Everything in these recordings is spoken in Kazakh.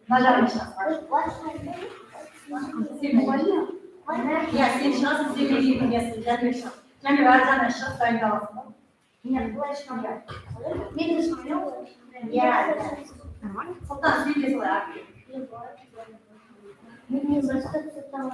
Нажали сейчас. Я сейчас изменю место для дыши. Я не важна, сейчас ставим голос. Нет, плачь на брат. Видишь, я. Нормально? Султан, видишь, я. Не застаться там.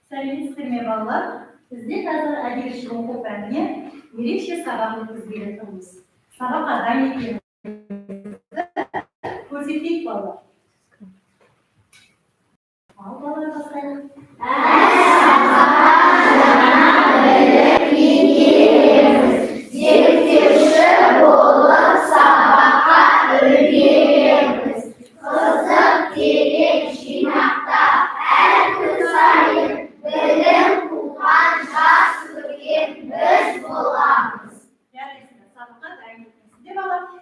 Сәлеметсіздер ме балалар? Бізде қазір әдебиет оқу пәніне ерекше сабақ өткізгелі тұрмыз. Сабаққа дайын екенімізді көрсетейік балалар. Ал балалар бастайық.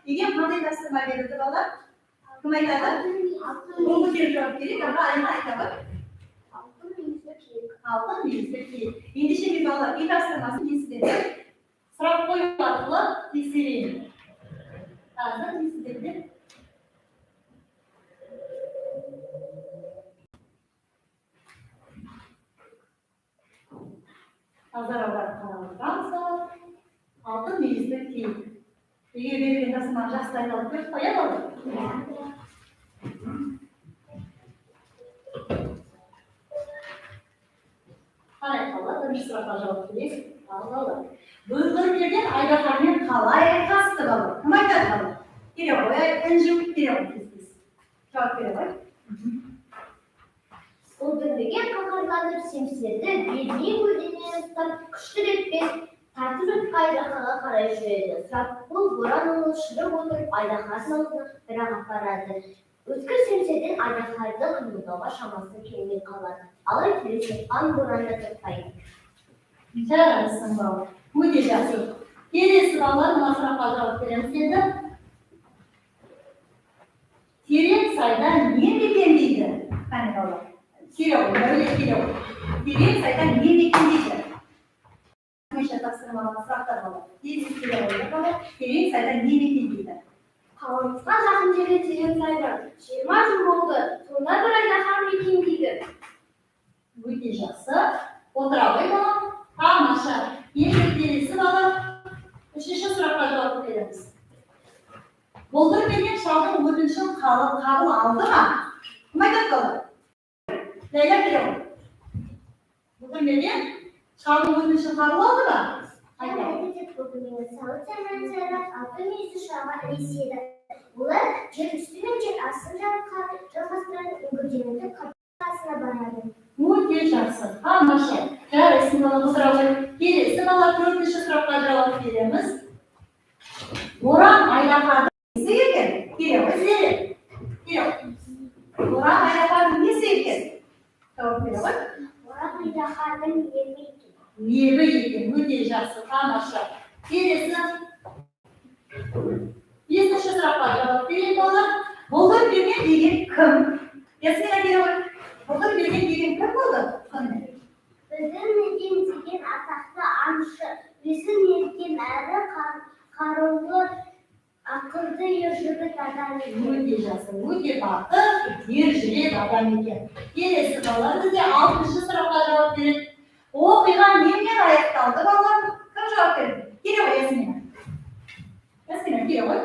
Егер қандай тапсырма берілді балалар? Кім айтады? Бұл көтеріп жауап керек, ama айтады. Алтын мүйізді киік. Ендеше мен балалар, үй тапсырмасын естіден сұрақ қою арқылы тексерейін. Қазір естіден. Қазір олар қаралған алтын мүйізді киік. Егер берген тапсырманы жақсы айталып көріп қоя алды. Қарай қалады, бірінші сұраққа жауап берейік. Алды. Бұйғыр берген айдаһармен қалай айқасты балалар? Кім айтады балалар? Келе ғой, інжу келе ғой тез-тез. Жауап бере ғой. Бұлдырбеген қаһарланып семсерді, беліне көлденең ұстап, күштірекпен тартып айдаһарға қарай жүреді. Сұрапыл боран оны шырып отырып айдаһардың алдына бір-ақ апарады. Өткір семсерден айдаһарды қимылдауға шамасы келмей қалады. Алай келе соққан боранда тоқтайды. Жарайсың балалар. Өте жақсы. Келесі балалар мына сұраққа жауап береміз енді. Терең сайда не мекендейді? Қане балалар. Келе ғой, бәрі келе ғой. Терең сайда не мекендейді? Неше тапсырмалы сұрақтар балалар. Тез келе ғой балалар. Терең сайда не мекендейді? Қалыңызға жақын жерде терең сай бар. 20 жыл болды. Сонда бір айдаһар мекендейді. Өте жақсы. Отыра ғой балалар. Тамаша. Енді келесі балалар. Үшінші сұраққа жауап береміз. Бұлдыр менен шалдың өтінішін қабыл алды ма? Кім айтады балалар? Ләйла келе ғой. Бұлдыр менен шалдың өтінішін қабыл алды ма? Алтын мүйізді шалға ілеседі. Олар жер үсті мен жер астын жалғастыратын үңгірденудің қасына барады. Өте жақсы. Тамаша. Жарайсың балалар, отыра ғой. Келесі балалар, төртінші сұраққа жауап береміз. Боран айдаһардың несі екен? Келе ғой, сіздер. Келе ғой. Боран айдаһардың несі екен? Жауап бере ғой. Боран айдаһардың лебі екен. Лебі екен. Өте жақсы. жақсы, тамаша. Келесі. Бесінші сұраққа жауап берейік балалар. Бұлдыр берген деген кім? Ясмина келе. Бұлдыр берген деген кім болды? Біздің Мерген деген атақты аңшы, біздің Мерген әрі қарулы ақылды ержүрек адам екен. Өте жақсы, өте батыр, ержүрек адам екен. Келесі балалар бізде 6-шы сұраққа жауап береді. Оқиға немен аяқталды балалар? Кім жауап береді? Келе ғой Ясмина. Ясмина келе ғой.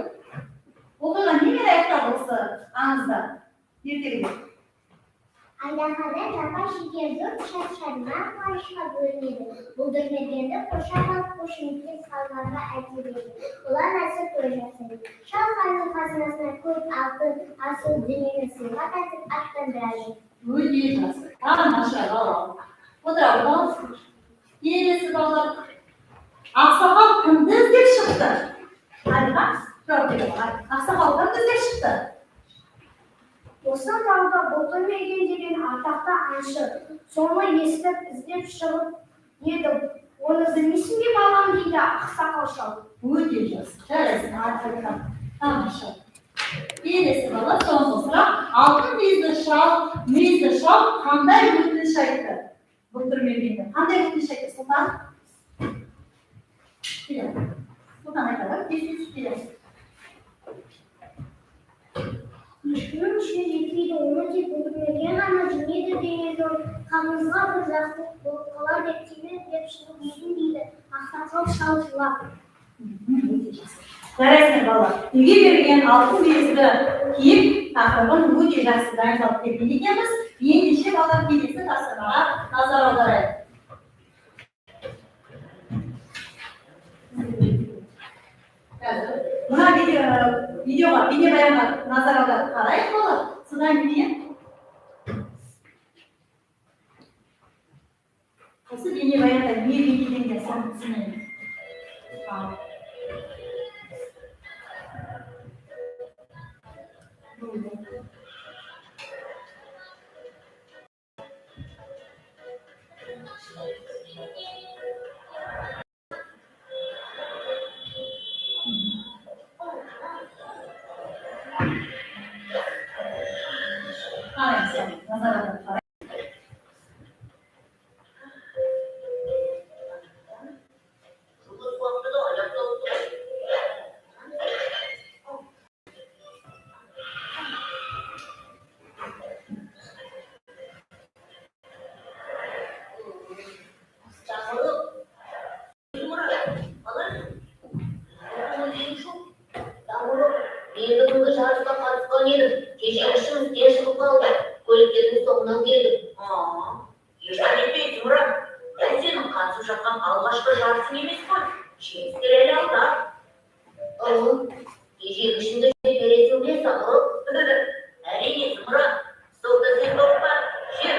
Оқиға немен аяқталды осы аңызда? Ертегіде. Айдахадан жапа шекер жұрт шат-шадыман қуанышқа бөлінеді. Бұлдыр Мергенді қоршаған қошеметтен салғанға әкеледі. Олар нәсіп той жасайды. Шал ханның қазынасына көп алтын, асыл дүниені сыйға тартып аттан біраз. Өте жақсы. Тамаша балалар. Отыра балалар. Келесі балалар. Ақсақал кімді іздеп шықты? Ақсақал кімді іздеп шықты? Осы тауда Бұлдыр Мерген деген атақты аңшы соны естіп іздеп шығып еді. Оны іздемейсің бе балам дейді ақсақал шал. Өте жақсы. Жарайсың, арқадан. Тамаша. Келесі бала соңғы сұрақ. Алтын мүйізді шал қандай өтініш айтты? Бұлдыр Мергенге. Қандай өтініш айтты? Сұлтан? Келеді. Сұлтан айтады. Келеді. Мүшкінің ішіне жетпейді, оны тек Бұлдыр Мерген ғана жүрмейді деген жол. Қамызға бір жақсы болып қалар деп тиме деп шығып едім дейді ақсақал шал жылап. Жарайсың балалар. Үйге берген алтын мүйізді киім тақырыбын өте жақсы дайындалып берген екенбіз. Ендеше балалар келесі тапсырмаға назар аударайық. Мына видеоға, бейнебаянға назар аударып қарайық балалар. Содан кейін осы бейнебаянда не бейнеленген соны түсінеміз. Назар аударып қарайық. Бүгінгі жарысқа қатысқан едім. Кешірішім тез шығып қалды. Көліктердің соңынан келдім. Ешқандай етпей, Зымыран. Бұл сенің қатысып жатқан алғашқы жарысың емес қой. Жеңістер әлі алда. Ежегішіңді бересің бе сағылып? Әрине, Зымыран. Столда сен тоқпа. Жер.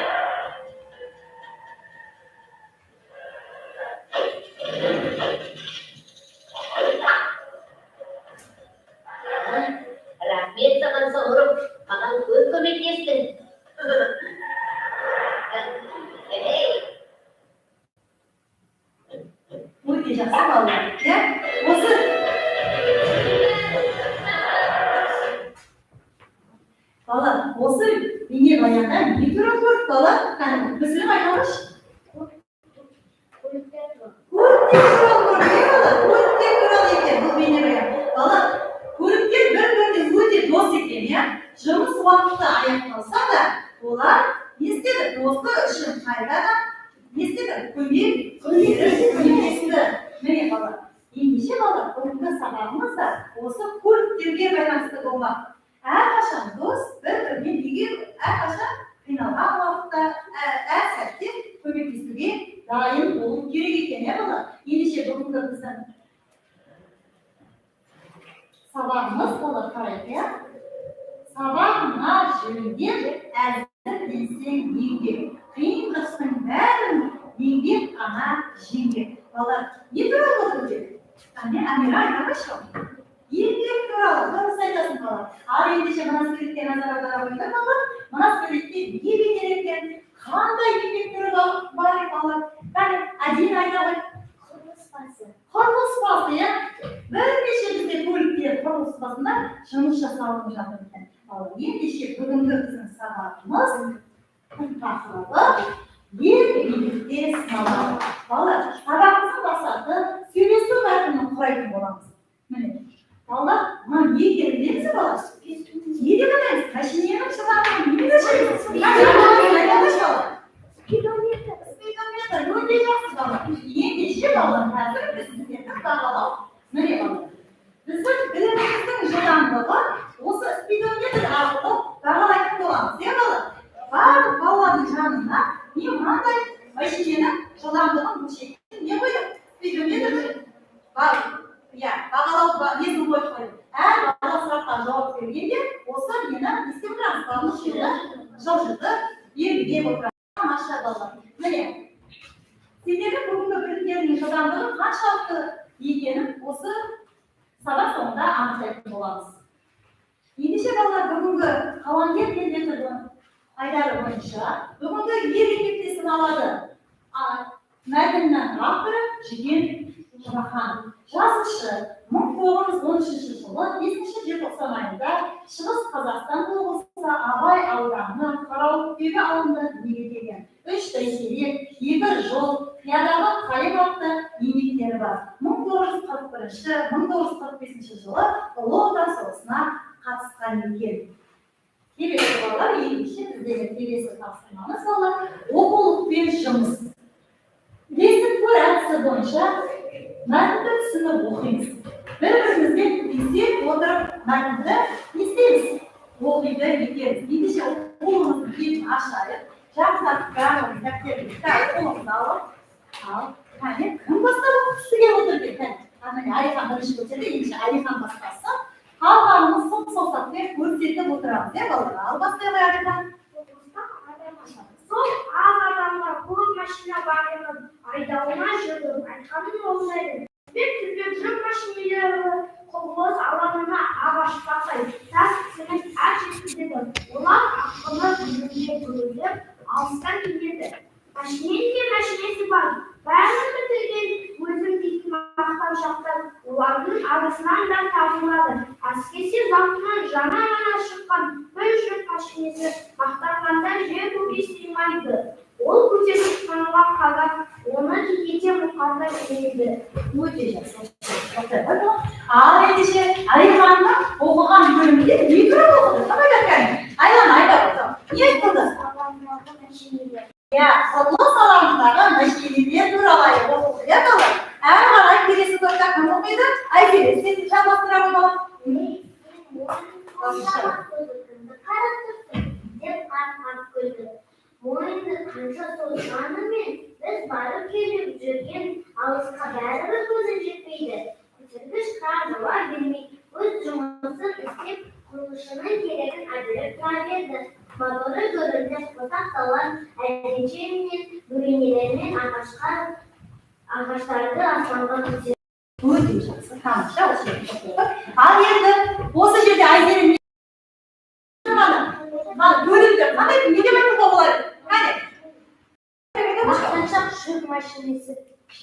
Рахмет саған Самұрым, маған көп көмектестің. Өте жақсы балалар. Осы балалар, осы бейнебаянда не туралы көрдік балалар? Біздің айталыш. Көліктер туралы екен бұл бейнебаян. Балалар, көліктер бір-біріне өте дос екен, иә? Жұмыс уақыты аяқталса да, олар не істеді? Достық үшін қайда не істеді? Көмектесті. Міне балалар. Ендеше балалар, бүгінгі сабағымыз да осы көліктерге байланысты болмақ. Әрқашан дос бір-біріне неге әрқашан қиналған уақытта, әр сәтте көмектесуге дайын болу керек екен, иә балалар? Ендеше бүгінгі біздің сабағымыз балалар қарайық, иә? Сабағыңа жүлден әзірлесең еңбек. Қиындықтың бәрін еңбек қана жеңбек. Балалар, не туралы өтеді? Амира айтамашы. Еңбек туралы дұрыс айтасың балалар. Ал ендеше мына суретке назар аудара қойыңдар балалар. Мына суретте не бейнеленген? Қандай еңбек түрі бар балалар? Бәрі әдейі айта ғой. Құрылыс құрылыс басы, иә. Бірнеше бізде көліктер құрылыс басында жұмыс жасалып жатыр екен. Ал ендеше бүгінгі біздің сабағымыз күн тақырыбы ел билікте сыналады. Балалар, сабағымыздың мақсаты сөйлесу мәтінін құрайтын боламыз. Міне, балалар, мына не екенін білесіз балалар? Не деп атаймыз? Машинаның шығарған не деп атаймыз? Спидометр, өте жақсы балалар. Ендеше балалар, қазір біз сіздерді бағалау. Міне балалар, біздің біліміміздің жылдамдығы осы спидометр арқылы бағалайтын боламыз, иә балалар? Барлық балалардың жанына мен мынандай машинаның жылдамдығын өлшейтін не қойдым? Спидометрді бар, иә, бағалау несін қойып қойдым. Әр бала сұраққа жауап бергенде осы мені естіп тұрамыз, барлық жерді жылжытып беріп отырамыз. Тамаша балалар. Міне, сендердің бүгінгі білімдерінің жылдамдығы қаншалықты екенін осы сабақ соңында анықтайтын боламыз. Ендеше балалар, бүгінгі қаламгер тербетудің айдары бойынша бүгінгі ел мектепте сыналады. Мәтіннің авторы Жүген Жұмахан. Жазушы 1913 жылы 5 желтоқсан айында Шығыс Қазақстан облысы Абай ауданы Қарауытбегі ауылында дүниеге келген. 3 бәйтерек, 2 жол, қиядағы қайық атты еңбектері бар. 1941-1945 жылы Ұлы Отан соғысына қатысқан екен. Келесі балалар, ендеше біздегі келесі тапсырмамыз балалар оқулықпен жұмыс. Лесіп әдісі бойынша мәтінді түсініп оқимыз. Бір-бірімізбен естеп отырып мәтінді естеміз. Оқиды етеміз. Ендеше қолымыздың бетін ашайық. Жақсылап бәріміз дәптерді қолымызды алып, кім бастап оқытқысы келіп отыр екен? Әлихан бірінші көтерді, ендеше Әлихан бастасын. Қалғанымыз сол-саусақпен көрсетіп отырамыз, иә балалар? Ал бастайық Әлихан. Сол аз адамға көп машина бағынып, айдауына жүріп, айтқаным болмайды. Тізбек жүк машинелері құрылыс алаңына ағаш тақтай, тас цемент әр жеткізеді. Олар ақылы жүзінде көріліп, алыстан келеді. Машинеге машинесі бар. Бәрін бітірген өзім дейтін мақтаншақтар олардың арасынан да табылады. Әсіресе зауытынан жаңа шыққан бір жүк машинесі мақтанғанда жер көкке сыймайды. Ол көтеріп қанға қағат, оны кекете мұқарда келеді. Өте жақсы. Ал ендеше Әлиханның оқыған бөлімінде не туралы оқыды? Айлан айтып отыр. Не оқыды? Құрылыс алаңындағы мәселелер туралы оқыды, иә балалар? Әрі қарай келесі топта кім оқиды? Айзере, сен жалғастыра қоймалар. Мойынды қанша созғанымен біз барып келіп жүрген алысқа бәрібір көзі жетпейді. Көтергіш кран жауап бермей, өз жұмысын істеп, құрылысшының керегін әділіп тұра берді. Моторы көрінді, қосақталар, әлденшемен бөренелермен ағаштарды аспанға көтерді. Өте жақсы, тамаша, осы жерде оқиды. Ал енді осы жерде Айзере бөлімді қандай не деп айтуға болады? Мақтаншақ жүк машинесі.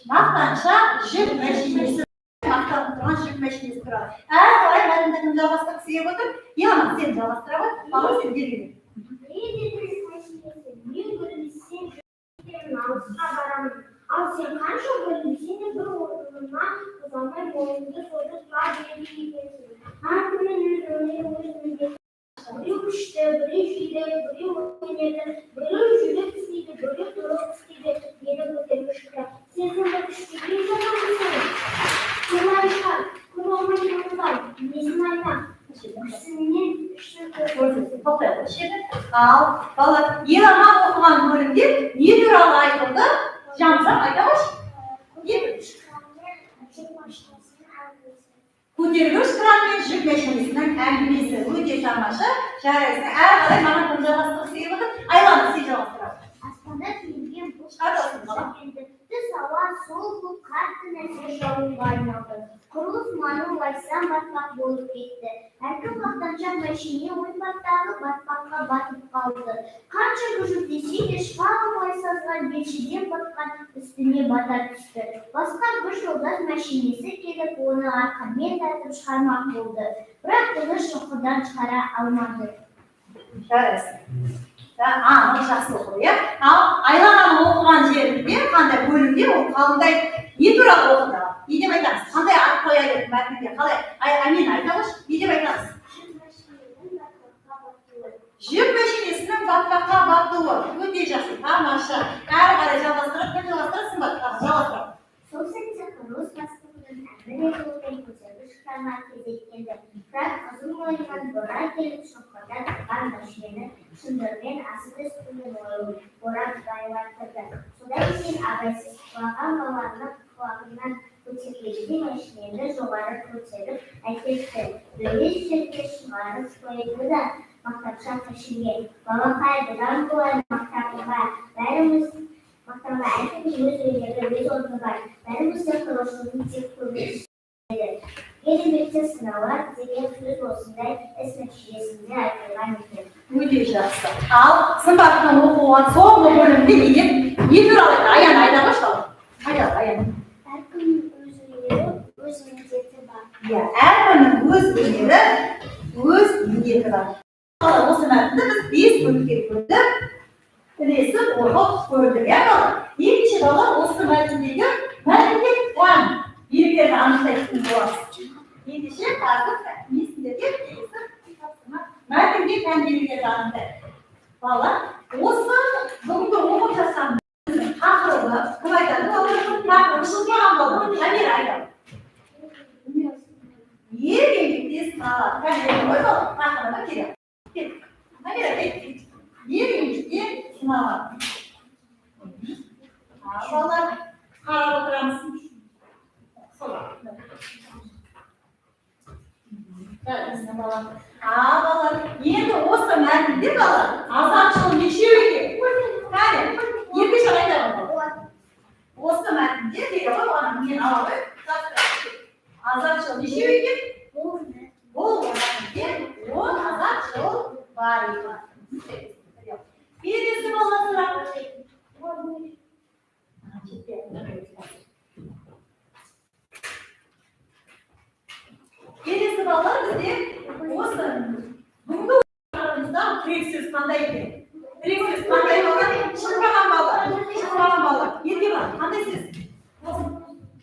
Мақтаншақ жүк машинесі. Мақтанып тұрған жүк машинесі туралы. Әрі қарай мәтінді кім жалғастырғысы келіп отыр? Елана, сен жалғастыра ғой, баға сен бергені. Мен бөлінсем жүргенмен алысқа барамын. Ал сен қанша бөлінсең де бір орнына ұзамай бойыңды созып тұра береді екенсің. Әркімнің өз өнері. Біреу күшті, біреу жүйді, біреу өнеді, біреу жүрек істейді, біреу тұрып істейді, деді көтергішті. Сен сонда күшті біреу жатамысың? Кім айтқан? Кім олмай тұрғызай? Несін айтам? Күшсінен күшті көрсетіп. Тоқтай қойшеді. Ал, балалар, Елана оқыған бөлімде не туралы айтылды? Жанымыздан айта қойшы. Көтергіш кран мен жүк машинесінің әңгімесі өте тамаша. Жарайсың. Әрі қарай маған кім жалғастырғысы келіп отыр? Айлана, сен жалғастыра. Аспанда түйілген бұл шашын тіс ауа сол көк Hatta neyse şovun varnadı. Kurulus manu vaysam batmak bulup gitti. Erkek baktanca maşiniye uyumaktağı batmakla batıp kaldı. Kança vücut dişiyle şfağı vaysazlar geçidiye batkan üstüne batar düştü. Başka bir yoldaş maşinesi gelip onu arkamaya tartıp çıkarmak buldu. Bırak bunu şokudan çıkara almadı. Жарайсың. Аны жақсы оқу, иә? Ал Айлананың оқыған жерінде, қандай бөлімде ол қандай не туралы оқыды? Не деп айтамыз? Қандай ат қояды мәтінге? Қалай? Амин айта қойшы, не деп айтамыз? Жүк мәшинесінің батпаққа батуы. Өте жақсы, тамаша. Әрі қарай жалғастырып, кім жалғастырасың ба? Жалғастырып. Сол сәтте құрылыс бастығының әмір етілген көтеріліс шығармақ кезек келді. Бірақ қызыл мойыннан бора келіп шоққада тұрған машинені шындырмен асып үстімен борап байлаттырды. Содан кейін абайсыз құлаған баланы құлағынан көтергенде машинені жоғары көтеріп әкетті. Дөңес жерге шығарып қойды да мақтапша тәшінген. Балақай бұдан былай мақтапқа бәріміз мақтауға әркім өз өнері өз орны бар. Бәрімізде құрылысының тек көбесі еді. Кереметті сынаулар деген сөз осындай іс нәтижесінде айтылған екен. Өте жақсы. Ал сымбаттың оқуға соңғы бөлімде не туралы Аян айта қойшы. Айта, Аян. Әркімнің өз өнері өз міндеті бар. Иә, әркімнің өз өнері өз міндеті бар. Осы мәтінді біз 5 бөлімге бөлдік. Ілесіп оқып көрдік, иә бала? Екінші бала осы мәтіндегі план белгілерді анықтайтын боламыз. Ендеше қазір несіндерге мәтінге тән белгілерді анықтайық. Бала, осы бүгінгі оқып жатқан тақырыбы кім айтады? Тақырыбы шықпаған болды. Амира айтады. Ер еңбекте сыналады. Кәдімгі ғой бала, тақырыбы керек. Амира, ер еңбекте сыналады. Балалар, қарап отырамыз. Балалар, енді осы мәтінде балалар, азатшыл нешеу екен? Кәне, екінші айтамын. Осы мәтінде дейді ғой, оны мен алайын. Азатшыл нешеу екен? Бұл мәтінде 10 азатшыл бар екен. Келесі балалар. Келесі балалар бізде осы бүгінгі оқиғамызда тірек сөз қандай екен? Тірек сөз қандай балалар? Шықпаған балалар. Шықпаған балалар. Ерке бар. Қандай сөз?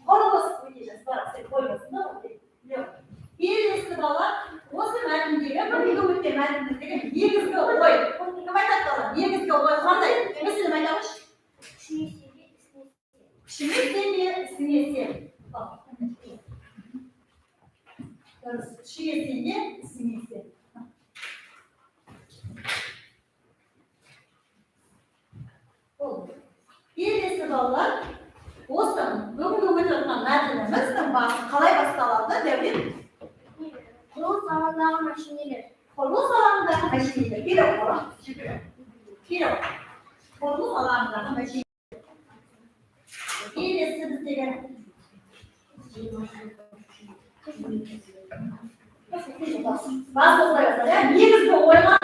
Құрылыс. Өте жақсы. Бар, сен қоймасын да ол. Келесі балалар осы мәтіндегі бүгінгі өткен мәтіндегі негізгі ой. Кім айтады балалар? Негізгі ой қандай? Мәселен айта қойшы. Күшіңе сенме, ісіңе сен. Күшіңе сенме, ісіңе сен. Келесі балалар, осы бүгінгі өтіп жатқан мәтініміздің басы қалай басталады, Дәулет? Құрылыс алаңындағы машинелер. Құрылыс алаңындағы машинелер. Келіп қора. Келіп. Құрылыс алаңындағы машинелер. Келесі біздегі. Бас осылай бастады. Негізгі ойға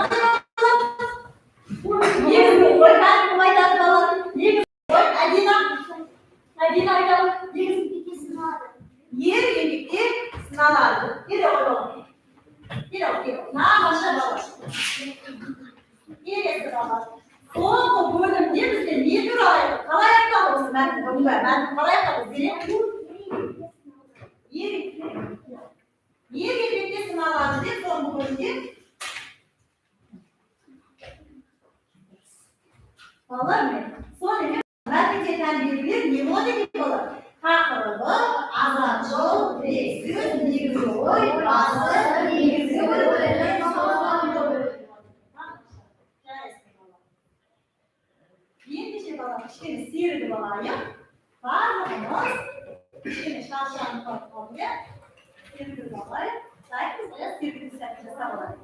негізгі ой кім айтады балалар? Негізгі ой Әдина айтады. Еңбекте сыналады. Ер еңбекте сыналады. Келіп балалар. Келіп. Нағашы балалар. Келесі балалар. Соңғы бөлімде бізде не туралы қалай айтады осы мәтін? Бүгінгі мәтін қалай айтады? Ер еңбекте сыналады деп соңғы бөлімде. Балалар мен соны мәтінге тән белгілер не болады екен балалар? Тақырыбы, азатшыл, тірек сөз, негізгі ой, басы, негізгі ой. Ендеше бала кішкене серігіп алайық. Барлығымыз кішкене шаршанып қалып иә? Серігіп алайық. Дайынбыз ғой, серігіп сәтті жасап алайық.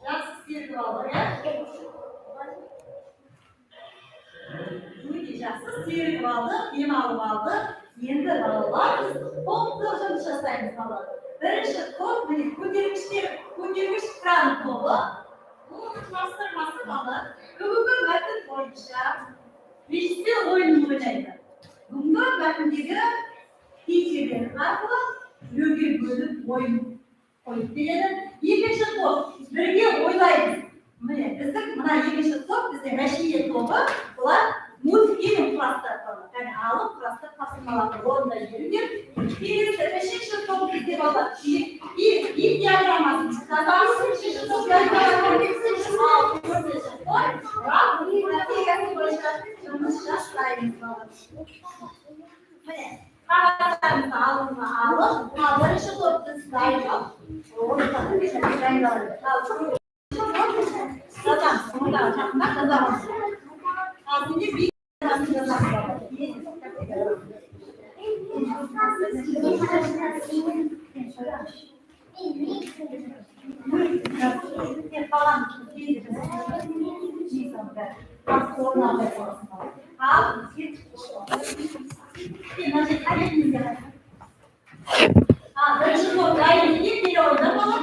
Жақсы серігіп алды, иә? Өте жақсы серігіп алды, ем алып алды. Енді балалар топтық жұмыс жасаймыз балалар. Бірінші топ міне көтергіш кран тобы. Бұл құрастырмасы балалар. Бүгінгі мәтін бойынша режиссер ойынын ойнайды. Бүгінгі мәтіндегі кейіпкерлер арқылы рөлге бөліп ойын қойып береді. Екінші топ бірге ойлаймыз. Міне біздің мына екінші топ біздің Рашидия тобы, бұлар мультфильм құрастырады. Яғни алып құрастырып тапсырмаларды орындай беруге. Келесі үшінші топ бізде балалар үй диаграммасын жасаймыз. Үшінші топ диаграммасын бойынша жұмыс жасаймыз балалар. Міне қағаздарымызды алдына алып, бірінші топты дайындап, жазамыз, мұндағы жақында жазамыз. Алдында бір бірінші топ дайын деген келе ойнап алып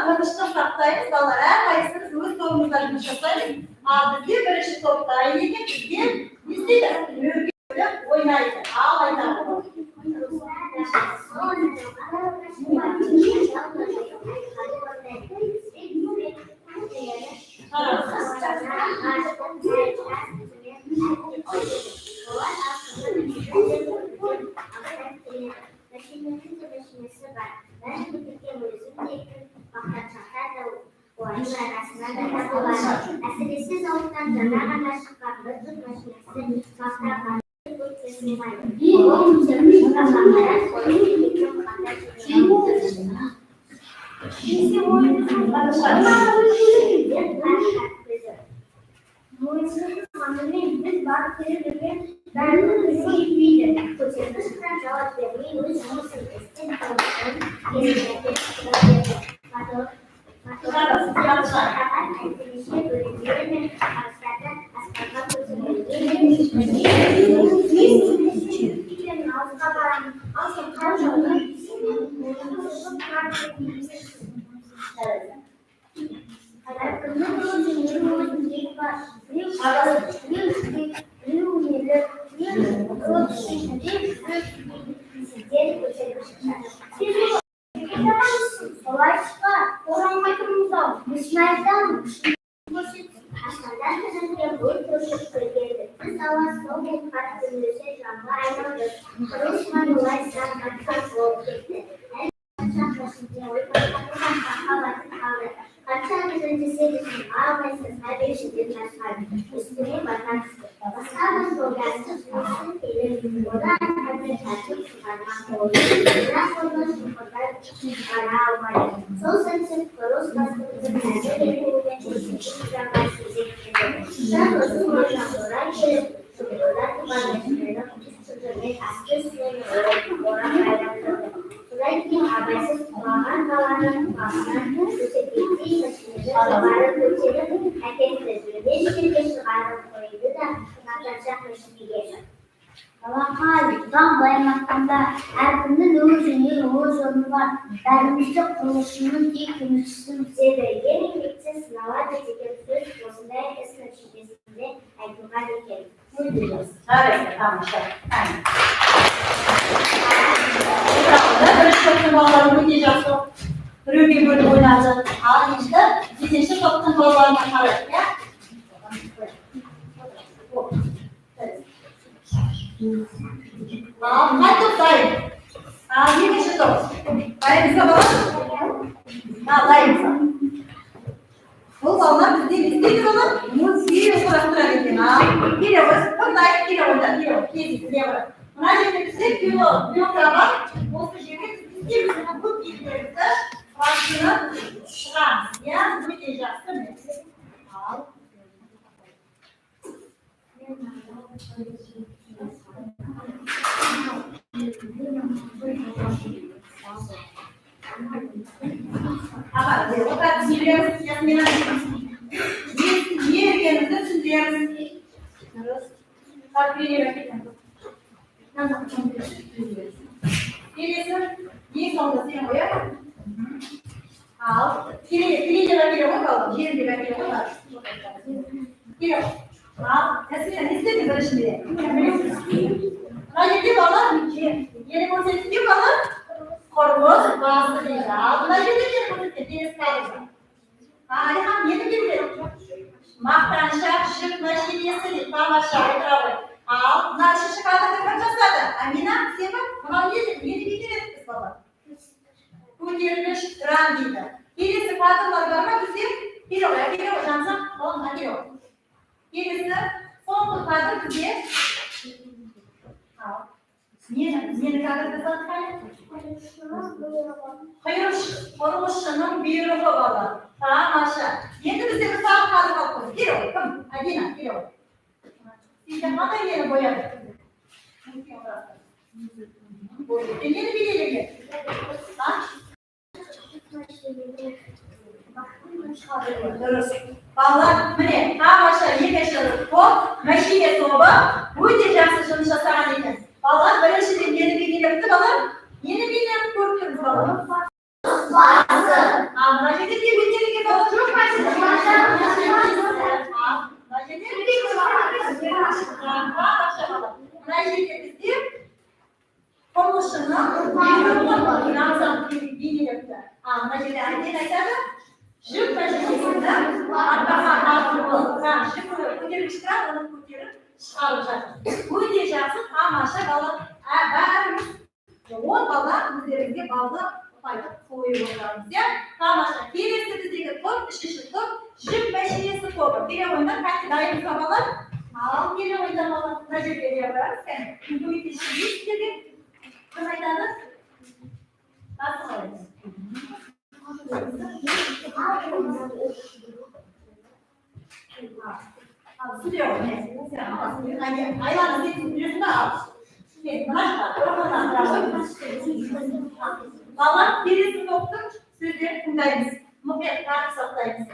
тыныштық сақтаймыз, балалар әрқайсымыз өз тобымызда жұмыс жасаймыз. Бізде бірінші топ дайын екен, бізге не істейді? Өрге бөліп ойнайды. Ал айтады. Әсіресе зауыттан жаңа ғана шыққан бір жүк машинасы мақтаған Балақай, бұдан былай айтқанда, әркімнің өз үйі, өз орны бар. Бәрімізді құрылысшының тек жұмысшысы өтеді. Ең еңбекте сыналады деген сөз осындай іс нәтижесінде айтылған екен. Жарайды, тамаша. Бірінші топтың балалары өте жақсы біреуге бөліп ойнады. Ал енді екінші топтың балаларына қарайық, иә? Қай топ дайын? Екінші топ. Дайынсыз бала? Дайынсыз. Бұл балалар бізде не істейді балалар? Музей құрастыра екен. Келе ғой, қандай келе ойда, келе кездесіне бар. Мына жерде бізде биология бар. Осы жерде біз істейміз, бұл белгілерді францияны шығамыз. Иә, өте жақсы. Ал. Аға, ота түсіндіреміз, ясмина. Не ергенімізді түсіндіреміз. Так, берем. Келесі, ең соңында сен қояды. Ал, келе деп әкеле ғой, балым, жерін деп әкеле ғой. Келе. Ал, ясмина, не істеді біріншінде? Мына жерде балалар, ені көрсетіп балалар, құрылыс басы дейді. Ал, мына жерде ені көрсетіп, теріс қалды. Айхан, нені келді? Мақтаншақ жүк мәшинесі дейді, тамаша, отыра ғой. Ал, мына үшінші кадрды кім жасады? Амина, сен ба? Мынау не дейді? Нені кетіреді балалар? Көтергіш кран дейді. Келесі кадрлар бар ма бізде? Келе ғой, жансақ, қолына келе ғой. Келесі, соңғы кадр бізде. Нені кадрды сатқаны? Құрылысшының бұйрығы бала. Тамаша. Енді бізде бір тағы кадр қалып қойды. Келе ғой, кім? Адина, келе ғой. Сізде қандай нені бояды? Нені билелеге? Дұрыс. Балалар, міне, тамаша екінші топ, мәшине тобы өте жақсы жұмыс жасаған екен. Балалар, біріншіден нені бейнелепті, балалар? Нені бейнелеп көріп тұрмыз, балалар? Басы. Мына жерде не бейнелеге балалар? Жоқ, басы. Мына жерде бізде құрылысшының бейнелепті. Мына жерде әден айтады, жүк мәшинесінде арқаға артылы, жүк көтергіш кран, оны көтеріп шығарып жатыр. Өте жақсы, тамаша балалар. Бәріміз 10 балалар өздеріңізге балды қайтып қойып отырамыз. Тамаша. Келесі біздегі топ, үшінші топ, жүк мәшинесі тобы. Келе ойындар, қайты дайын балалар. Ал, келе ойындар балалар. Мына жерге де барамыз. Көмектесіп естіге. Кім айтады? Басы қалайыз. Süre o ne? Hayvanı seçiyorsun da al. Valla birisi doktor sözleri kundayız. Muhakkak tarih sattayız.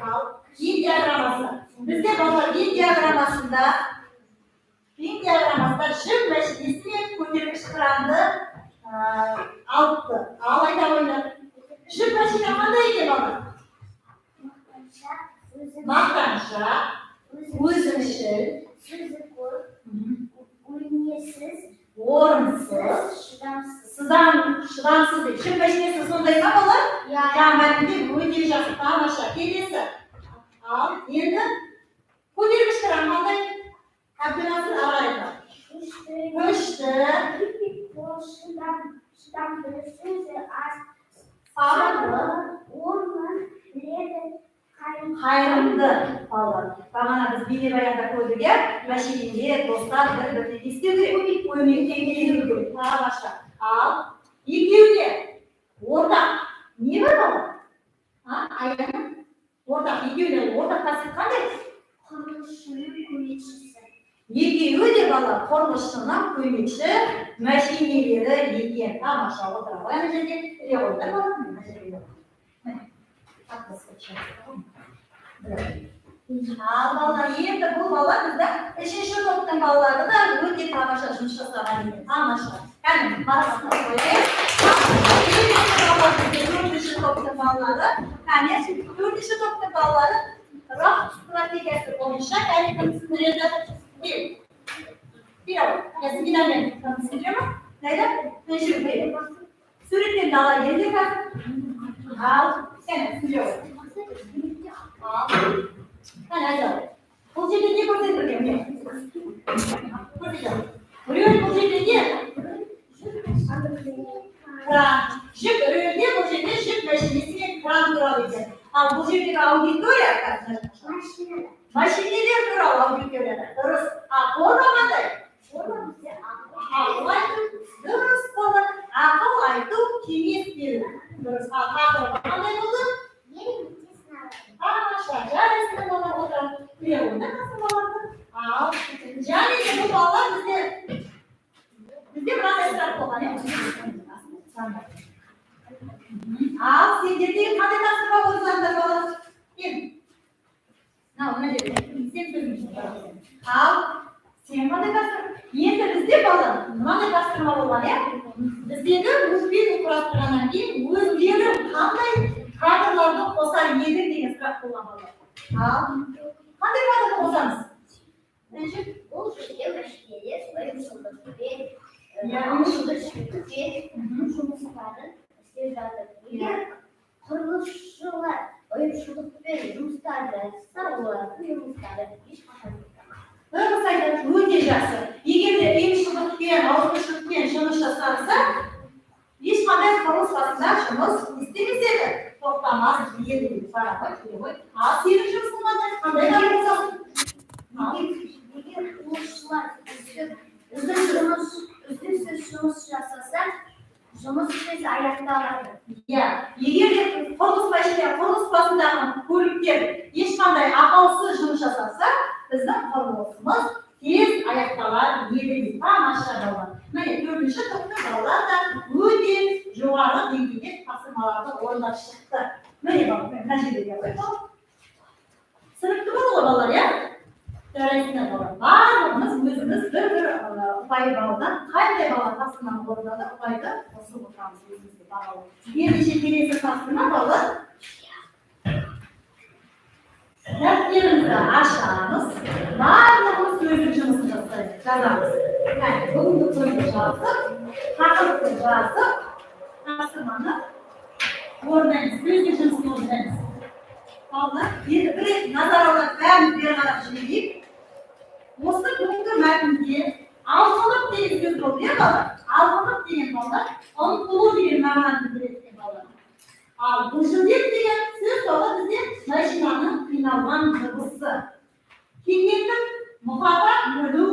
Yin diagraması. Bizde valla yin diagramasında şık meşlisini kötürmüş kırandı alttı. Ağlayda oynadı. Şık meşli qandaydı baba? Maqtanşa, o'zimshil, o'rinsiz, chidamsiz deb. Shim mashinasi sondaymi bolalar? Jamiyatda o'te yaxshi tomosha. Kelesi. Al, endi ko'tarib chiqaram qanday? Abdulaziz araydi. Qo'shdi. Hayırlı falan. Bana biz beni bayanda koyduk ya. Maşininde dostlar bir istedi. Oyunu tengerini gördük. Başka. Al. İkiyle. Orada. Niye var baba? Ayağını. Orada ikiyle. Orada kasıt kandır. Kuruluşçunun kömekçisi. İkiyle de bala kuruluşçunun kömekçisi. Maşineleri yeken. Maşallah. Oyunu tengerini gördük. Al ballar, енді бұл балlar бізді үшінші топтың балалары да өте өте тамаша жұмыс жасаған екен. Тамаша. Кәне, барысына қойып. Төртінші топтың балалары, кәне, төртінші топтың балалары рақ стратегиясы бойынша кәне түсіндіреді. Бел, ясминамен түсіндіре ма? Қайда? Нәжір бел. Суреттерді ала келді қазір. Ал, кәне, түсіндіре ғой. Ал, кәне, айтады. Бұл жерде не көрсетілген? Көрсетілген. Біреуін бұл жерде не? Кран. Жүк үрелде бұл жерде жүк мәшинесімен кран туралы екен. Ал бұл жердегі аудитория машинелер туралы аудиторияда. Дұрыс. Форма қандай? Дұрыс болды. Ақыл айту, кеңес беру. Дұрыс. Тақырыбы қандай болды? Тамаша. Жарысында балалар отырады. Біреуінде қасым балаларды. Ал, және де бұл балалар бізде мынандай сұрақ болған. Ал, сендерде қандай тақырыпқа қойсаңдар балалар? Мына жерде, сен сөзің. Ал, сен қандай тақырып? Енді бізде балалар, мынандай тақырыпқа болған, біздегі өтпен құрастырғаннан кейін өздері қандай кадрларды қосар еді деген сұрақ болған балалар. Ал, қандай кадрды қосамыз? Бұл жерде мәшинелер ұйымшылдықпен жұмыстарын істеп жатыр. Егер құрылысшылар ұйымшылдықпен жұмыстар жасаса, олардың жұмыстары ешқашан Дұрыс айтады, өте жақсы. Егер де ұйымшылдықпен, ауызбіршілікпен жұмыс жасалса, ешқандай құрылыс басында жұмыс істемес еді. Тоқтамас еді. Ал сенің жұмысың қандай қосасың? Егер құрылысшылар үздіксіз жұмыс жасаса, жұмыс тез аяқталады. Егер де құрылыс басындағы көліктер ешқандай ақаусыз жұмыс жасаса, біздің құрылысымыз тез аяқталар еді. Тамаша балалар. Міне, төртінші топтың балалар да өте жоғары деңгейде тапсырмаларды орындап шықты. Міне, мына жерге қойып. Сыныпты болды ғой балалар, жарайсыңдар балалар. Барлығымыз өзіміз бір ұпай балдан қандай бала тапсырманы орындады, ұпайды қосып отырамыз өзімізге бағалы. Ендеше келесі тапсырма балалар. Дәптерімізді ашамыз, барлығымыз сөздік жұмысын жазамыз. Бүгінгі сөзді жазып, тақырыпты жазып, тапсырманы орындаймыз, сөздік жұмысын орындаймыз. Балалар, енді бір рет назар аударып бәрін бері қарап жіберейік. Осы бүгінгі мәтінде алғылық деген сөз болды, балалар? Алғылық деген балалар, ұмтылу деген мағынаны білдіреді балалар. Ал бұлжылдеп деген сөз балалар бізде машинаның қиналған дыбысы. Кекетіп, мұқаға мүлу,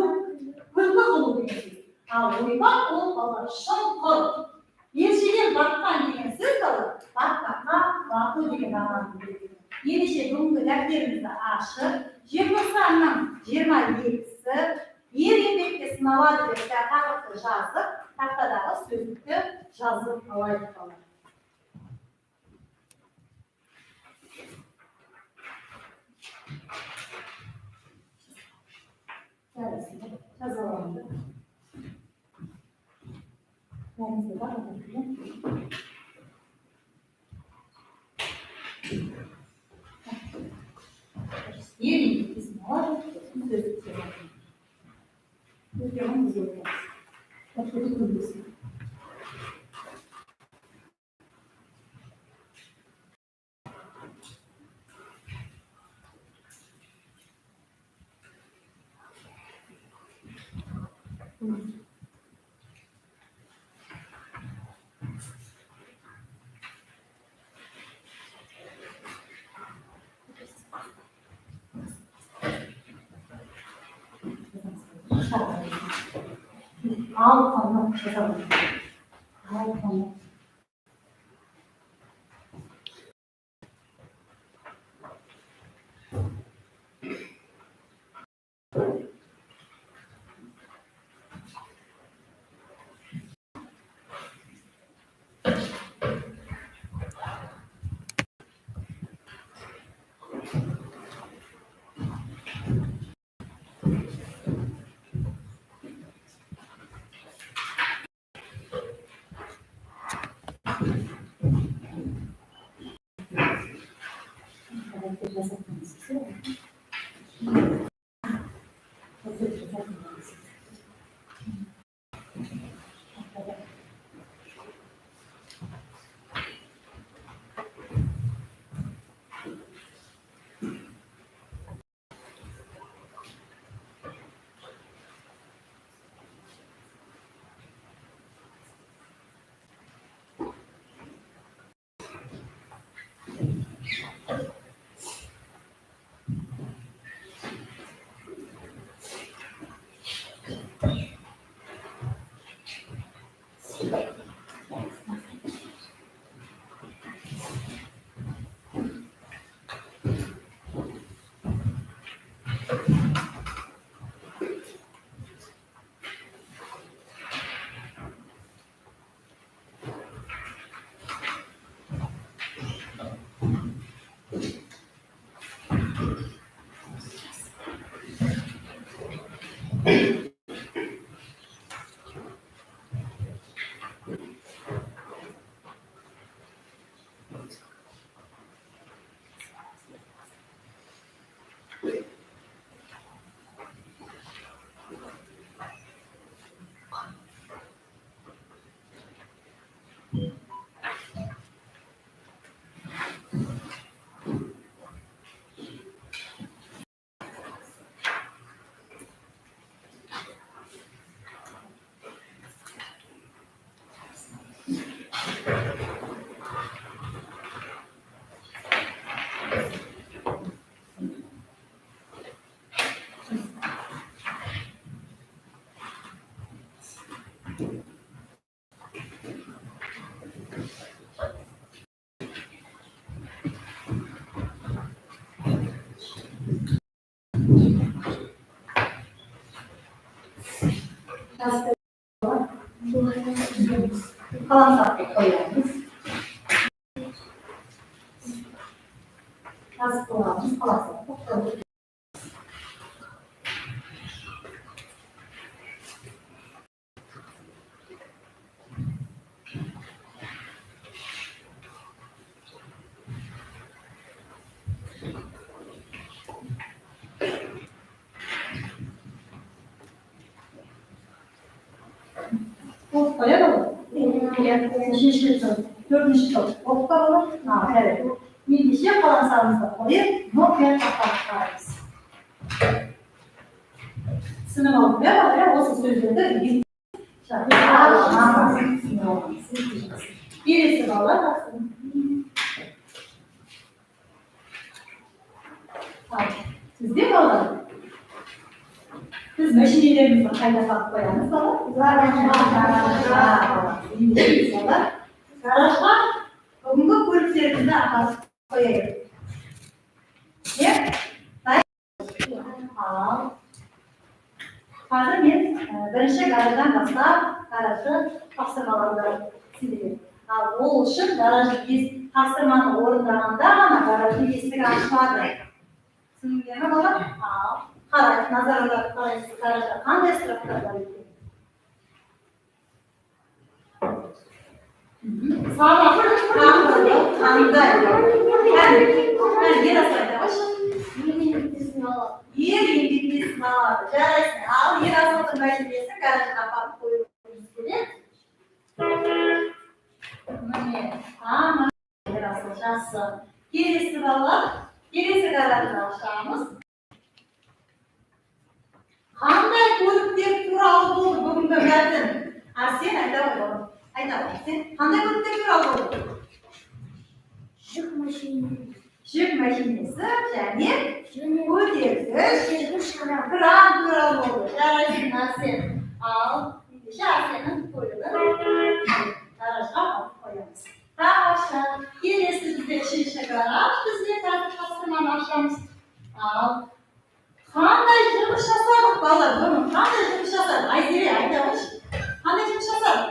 күлкі қылу деген сөз. Ал ойбақ ол балалар шыңқыр. Елшеден баққан деген сөз балалар, баққақа, бақу деген мағынаны білдіреді. Ендеше бүгінгі дәптерімізді ашып, желтоқсанның 22-сі ер еңбекте сыналады деп тақырыпты жазып, тақтадағы сөздікті жазып алайық балалар. Жазып аламын. Бәрімізді бағалап. Ер еңбекте сыналады, сөздікте жазып. Өтемін біз өтеміз. Өтеміз көндесін. Al konu yazalım. Al konu. Kalan sapı koyuyoruz. Az kullanmış, kalan sapı koyuyoruz. Koyalım. Üçüncü tur, dördüncü tur. Okuyalım. Evet. Bir dişi kalan sağımızda koyup noktaya taklarız. Sınıf olmaya böyle olsa sözlerde bir şarkı anlamasın. Birisi bağlar aslında. Tamam. Siz değil mi olalım? Biz meşinilerimizi kayda kalk koyalım sonra. Garajlar, bugünkü kөліктерімізді арқасы koyayım. Ne? Al. Қазір мен бірінші гараждан бастап гаражды тапсырмаларды сіздерге. Ал ол үшін гаражды тапсырманы орындағанда ғана гараждың есігі ашылады. Түсіндіңдер ме балалар? Ал. Қарайсыз, назарында қарайсыз, гаражда қандай сұрақтар бар екен? Sağlıklı қандай? Ер асайды ма? Ер еңбектесін алады. Жарайсың. Ал ер азаматтың мәселесін гаражға апарып қоюымыз керек. Міне, тамам. Ер асыл жақсы. Келесі балалар, келесі гаражды ашамыз. Қандай көліктер туралы болды бүгінгі мәтін? Арсен айта ғой. Айта ғой. Сен қандай көліктер туралы болды? Жүк машинасы. Жүк машинасы және көтергіш кран туралы болды. Жарайсың Арсен. Ал ендеше Арсеннің көлігін гаражға алып қоямыз. Тамаша. Келесі бізде үшінші гараж. Бізде қазір тапсырманы ашамыз. Ал қандай жұмыс жасадық балалар? Бұның қандай жұмыс жасадық? Айзере айта қойшы. Қандай жұмыс жасадық?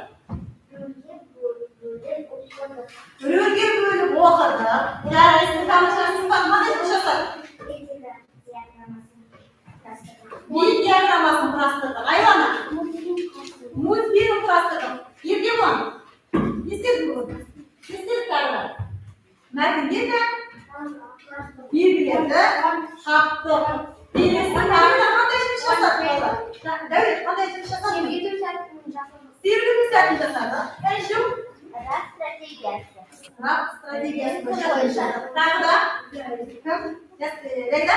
Біреуге бөліп оқыды. Жарайсың, тамашасың ба? Қандай жұмыс жасадық? Ел диаграммасын құрастырдық. Айлана. Мультфильм құрастырдық. Еркебұлан. Не істедің бүгін? Не істедік тағы? Мәтінге де белгілерді қаптық. Келесі тағы қандай жұмыс жасадық балалар? Дәулет, қандай жұмыс жасадық? Сергіту сәтін жасадық. Әжім? Стратегиясы бойынша. Тағы да? Райда?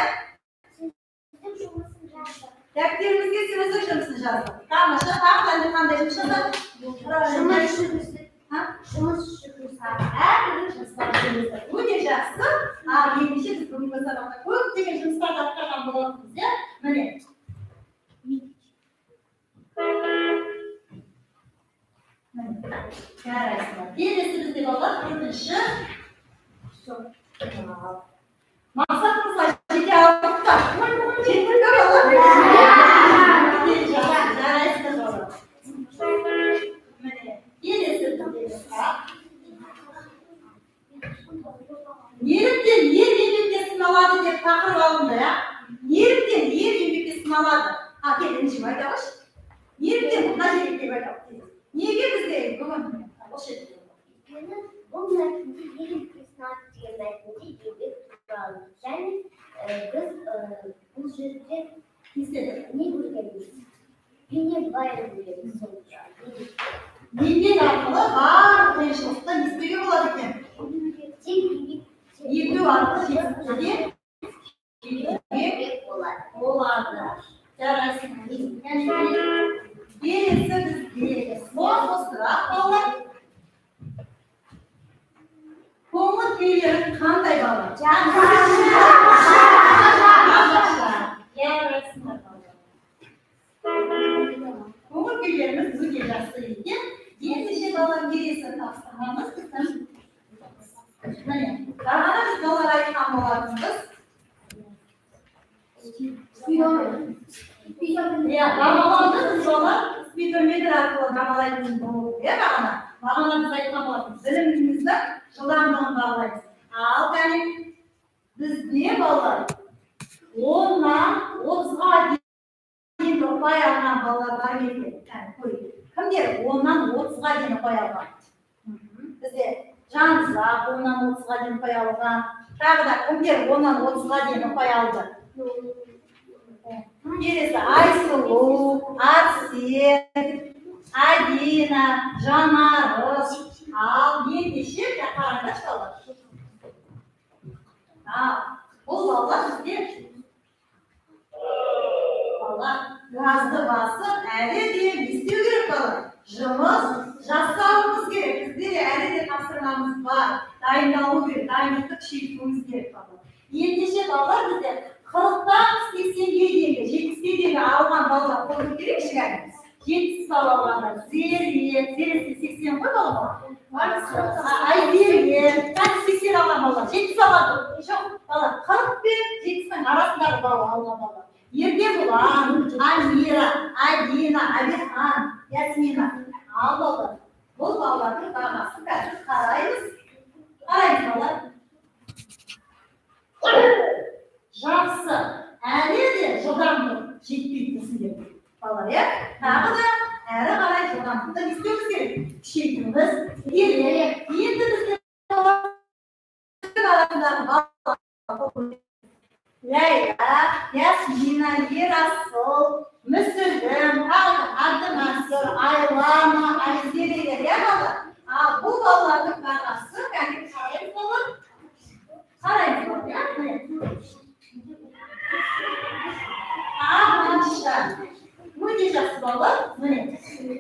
Дәптерімізге сөздік жұмысын жаздық. Тамаша, тағы да қандай жұмыс жасадық? Жұмыс әртүрлі жұмыстар жүргіздік. Өте жақсы. Ал ендеше біз бүгінгі сабақта көптеген жұмыстарды атқарған болатынбыз, иә? Міне. Жарайсыңдар. Келесі бізде балалар төртінші. Мақсатымызға жете алдық та. Жеттік пе балалар? Жарайсыңдар балалар. Міне. Келесі бізде. Неліктен ер еңбекте сыналады деп тақырып алынды, иә? Неліктен ер еңбекте сыналады? Келіншім айта қойшы. Неліктен мына жерге деп айта қойшы. Неге бізде бүгін осы жерде? Бұл мәтінде еңбекте сынады деген мәтінде еңбек туралы. Және біз бұл жерде не көргенбіз? Бейнебаян көреміз. Еңбек арқылы барлық қиыншылықтан не істеуге болады екен? Ету арқылы жетістікке болады. Жарайсың. Келесі бізде сұрақ балалар. Көңіл күйлері қандай балалар? Жақсы. Жарайсыңдар балалар. Көңіл көкелерimiz өте жақсы екен. Ендеше бала келесі тапсырмамыз біздің. Міне, бағана біз балаға айтқан болатынбыз. Бағалауды біз бала спидометр арқылы бағалайтын болу керек. Бағана біз айтқан болатынбыз. Білімімізді жылдамдығын бағалаймыз. Ал кәне бізде балалар 10-нан 30-ға дейін ұпай алған балалар бар екен. Кімдер 10-нан 30-ға дейін ұпай алған? Бізде Жанзақ 10-нан 30-ға дейін ұпай алған. Тағы да кімдер 10-нан 30-ға дейін ұпай алды? Келесі Айсұлу, Арсен, Адина, Жанарыс. Ал ендеше қараңдаршы балалар. Бұл балалар бізде газды басып, әлі де істеу керек балалар. Жұмыс жасауымыз керек. Бізде әлі де тапсырмамыз бар. Дайындалу керек, дайындықты күшейтуіміз керек балалар. Ендеше балалар бізде 40-тан 80-ге дейінгі, 70-ге дейінгі алған балалар қойып керек шығады. 70 бал алғанда, зересі 80 қой балалар. Айзерге, 80 алған балалар, 70 алған балалар, 40 пен 70-дің арасындағы балалар алған балалар. Еркебұлан, Амира, Адина, Абихан, Ясмина ал балалар. Бұл балалардың бағасын қазір қараймыз. Қараймыз балалар. Жақсы, әлі де жылдамдық жетпейтінсіңдер. Балалар, тағы да әрі қарай жылдамдықты істеуіміз керек. Күшейтуіміз керек. Енді бізде арасындағы балалар Ләйла, Ясмина, Ерасыл, Мүсілім, Абдымансыр, Айлана, Айзерелер, балалар. Ал бұл балалардың бағасы кәне қараймыз балалар. Қараймыз балалар. Өте жақсы балалар. Міне,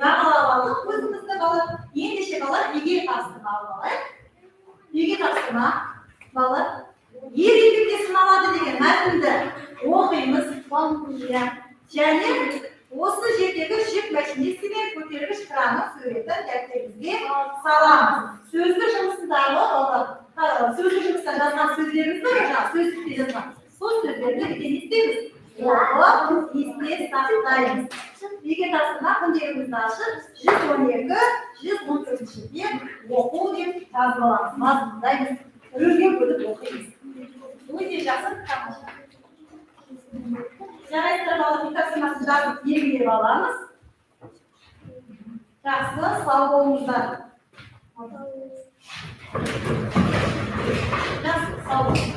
бағалап алдық өзімізді балалар. Ендеше балалар, неге тапсырма алайық? Неге тапсырма балалар? Ер еңбекте сыналады деген мәтінді оқимыз. Және осы жердегі жүк мәшинесі мен көтергіш кранның суретін дәптерімізге саламыз. Сөздік жұмысындағы балалар, сөздік жұмыста жазған сөздеріміз бар, сөздікте жазған. Сол сөздерді не істейміз? Оқып, есте сақтаймыз. Неге тапсырма күнделігімізді ашып, 112-114-де оқу деп жазып аламыз. Мазмұндаймыз. Рөлге бөліп оқимыз. Өте жақсы тамаша. Жарайсыздар балалар, тапсырмасын жазып белгілеп аламыз. Жақсы, сау болыңыздар. Жақсы, сау болыңыздар.